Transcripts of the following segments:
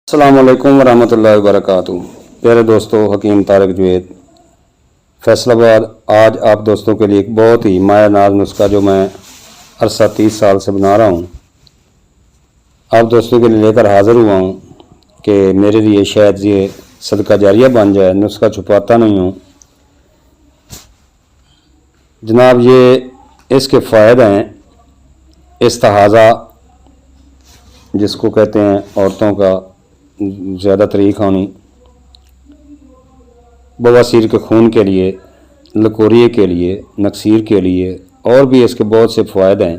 السلام علیکم ورحمۃ اللہ وبرکاتہ۔ پیارے دوستو، حکیم طارق جوید فیصل آباد آج آپ دوستوں کے لیے ایک بہت ہی مایہ ناز نسخہ جو میں عرصہ 30 سال سے بنا رہا ہوں آپ دوستوں کے لیے لے کر حاضر ہوا ہوں کہ میرے لیے شاید یہ صدقہ جاریہ بن جائے۔ نسخہ چھپاتا نہیں ہوں جناب، یہ اس کے فوائد ہیں۔ استحاضہ جس کو کہتے ہیں، عورتوں کا زیادہ طریق ہونی، بواسیر کے خون کے لیے، لکوریے کے لیے، نکسیر کے لیے، اور بھی اس کے بہت سے فوائد ہیں۔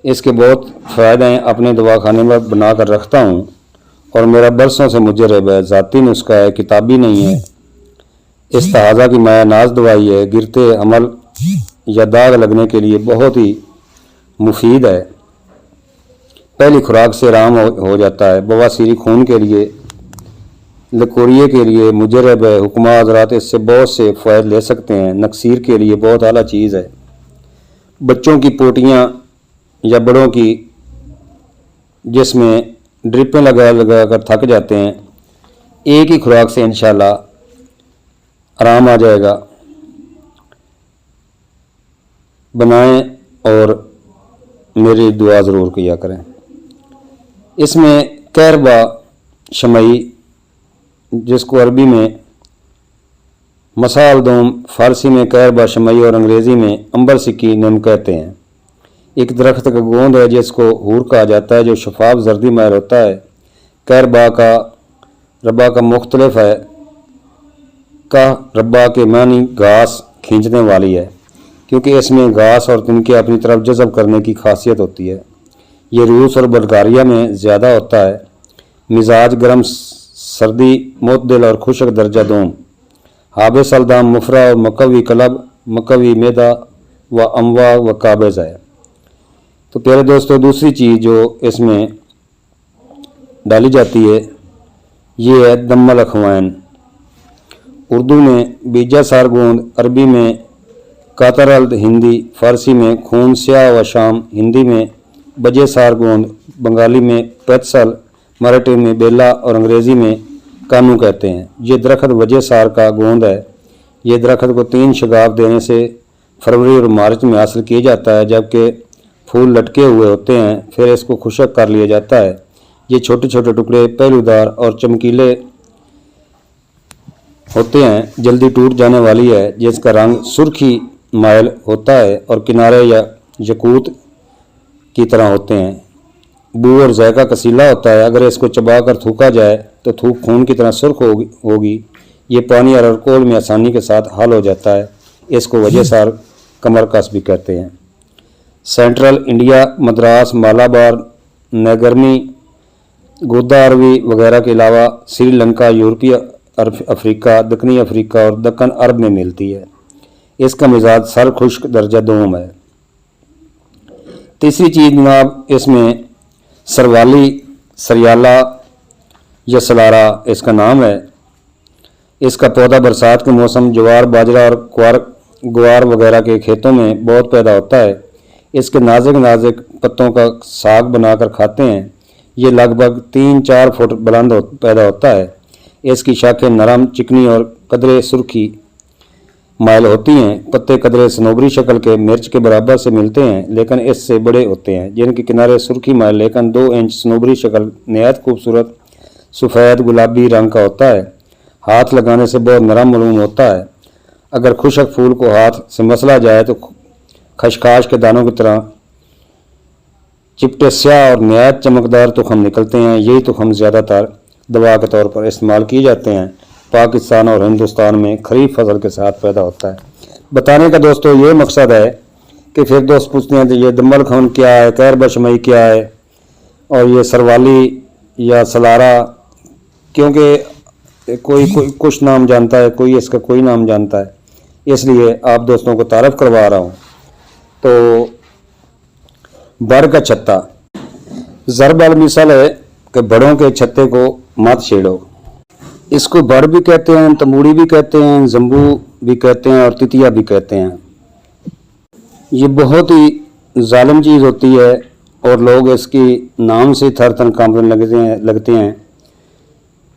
اس کے بہت فائدے ہیں، اپنے دواخانے میں بنا کر رکھتا ہوں اور میرا برسوں سے مجرب ہے، ذاتی نسخہ ہے، کتابی نہیں ہے۔ استحاضہ کی مایہ ناز دوائی ہے، گرتے عمل یا داغ لگنے کے لیے بہت ہی مفید ہے، پہلی خوراک سے آرام ہو جاتا ہے۔ بواسیری خون کے لیے، لکوریے کے لیے مجرب ہے، حکماء حضرات اس سے بہت سے فوائد لے سکتے ہیں۔ نکسیر کے لیے بہت اعلیٰ چیز ہے، بچوں کی پوٹیاں یا بڑوں کی جس میں ڈرپیں لگا کر تھک جاتے ہیں، ایک ہی خوراک سے انشاءاللہ آرام آ جائے گا۔ بنائیں اور میری دعا ضرور کیا کریں۔ اس میں کہربا شمعی، جس کو عربی میں مسال دوم، فارسی میں کہربا شمعی اور انگریزی میں امبر سکی نم کہتے ہیں، ایک درخت کا گوند ہے جس کو حور کہا جاتا ہے، جو شفاف زردی مائل ہوتا ہے۔ کہربا کا ربا کا مختلف ہے، کا ربا کے معنی گھاس کھینچنے والی ہے، کیونکہ اس میں گھاس اور تنکے اپنی طرف جذب کرنے کی خاصیت ہوتی ہے۔ یہ روس اور بلغاریہ میں زیادہ ہوتا ہے۔ مزاج گرم سردی، معتدل اور خشک درجہ دوم، حاب سلدام، مفرا اور مقوی قلب، مقوی معدہ و اموا و قابض ہے۔ تو پیارے دوستو، دوسری چیز جو اس میں ڈالی جاتی ہے یہ ہے دم الاخوان، اردو میں بیجا سار گوند، عربی میں کاترالد، ہندی فارسی میں خون سیاہ و شام، ہندی میں بجے سار گوند، بنگالی میں پیتسل، مراٹھی میں بیلا اور انگریزی میں کانو کہتے ہیں۔ یہ درخت وجہ سار کا گوند ہے۔ یہ درخت کو 3 شگاف دینے سے فروری اور مارچ میں حاصل کیا جاتا ہے، جبکہ پھول لٹکے ہوئے ہوتے ہیں، پھر اس کو خشک کر لیا جاتا ہے۔ یہ چھوٹے چھوٹے ٹکڑے پہلودار اور چمکیلے ہوتے ہیں، جلدی ٹوٹ جانے والی ہے، جس کا رنگ سرخی مائل ہوتا ہے اور کنارے یا یاقوت کی طرح ہوتے ہیں۔ بو اور ذائقہ کسیلا ہوتا ہے، اگر اس کو چبا کر تھوکا جائے تو تھوک خون کی طرح سرخ ہوگی۔ یہ پانی اور الکحل میں آسانی کے ساتھ حل ہو جاتا ہے۔ اس کو وجہ سار کمر کس بھی کہتے ہیں۔ سینٹرل انڈیا، مدراس، مالابار، نیگرمی، گودا اروی وغیرہ کے علاوہ سری لنکا، یورپی افریقہ، دکنی افریقہ اور دکن عرب میں ملتی ہے۔ اس کا مزاج سر خشک درجہ دوم ہے۔ تیسری چیز جناب، اس میں سروالی، سریالہ یا سلارا اس کا نام ہے۔ اس کا پودا برسات کے موسم جوار، باجرہ اور گوار وغیرہ کے کھیتوں میں بہت پیدا ہوتا ہے۔ اس کے نازک نازک پتوں کا ساگ بنا کر کھاتے ہیں۔ یہ لگ بھگ 3-4 فٹ بلند پیدا ہوتا ہے۔ اس کی شاخیں نرم، چکنی اور قدرے سرخی مائل ہوتی ہیں۔ پتے قدرے صنوبری شکل کے مرچ کے برابر سے ملتے ہیں، لیکن اس سے بڑے ہوتے ہیں، جن کے کنارے سرخی مائل لیکن 2 انچ صنوبری شکل نہایت خوبصورت سفید گلابی رنگ کا ہوتا ہے۔ ہاتھ لگانے سے بہت نرم معلوم ہوتا ہے۔ اگر خشک پھول کو ہاتھ سے مسلا جائے تو خشخاش کے دانوں کی طرح چپٹے سیاہ اور نہایت چمکدار تخم نکلتے ہیں۔ یہی تخم زیادہ تر دوا کے طور پر استعمال کیے جاتے ہیں۔ پاکستان اور ہندوستان میں خریف فصل کے ساتھ پیدا ہوتا ہے۔ بتانے کا دوستو یہ مقصد ہے کہ پھر دوست پوچھتے ہیں کہ یہ دم الاخوان کیا ہے، کہربا شمعی کیا ہے، اور یہ سروالی یا سلارا، کیونکہ کوئی کچھ نام جانتا ہے، کوئی اس کا کوئی نام جانتا ہے، اس لیے آپ دوستوں کو تعارف کروا رہا ہوں۔ تو بڑ کا چھتا ضرب المثل ہے کہ بڑوں کے چھتے کو مت چھیڑو۔ اس کو بڑ بھی کہتے ہیں، تموڑی بھی کہتے ہیں، زمبو بھی کہتے ہیں اور تتیا بھی کہتے ہیں۔ یہ بہت ہی ظالم چیز ہوتی ہے اور لوگ اس کی نام سے تھر تھر کانپنے لگتے ہیں۔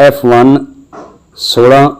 F1 16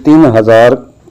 3000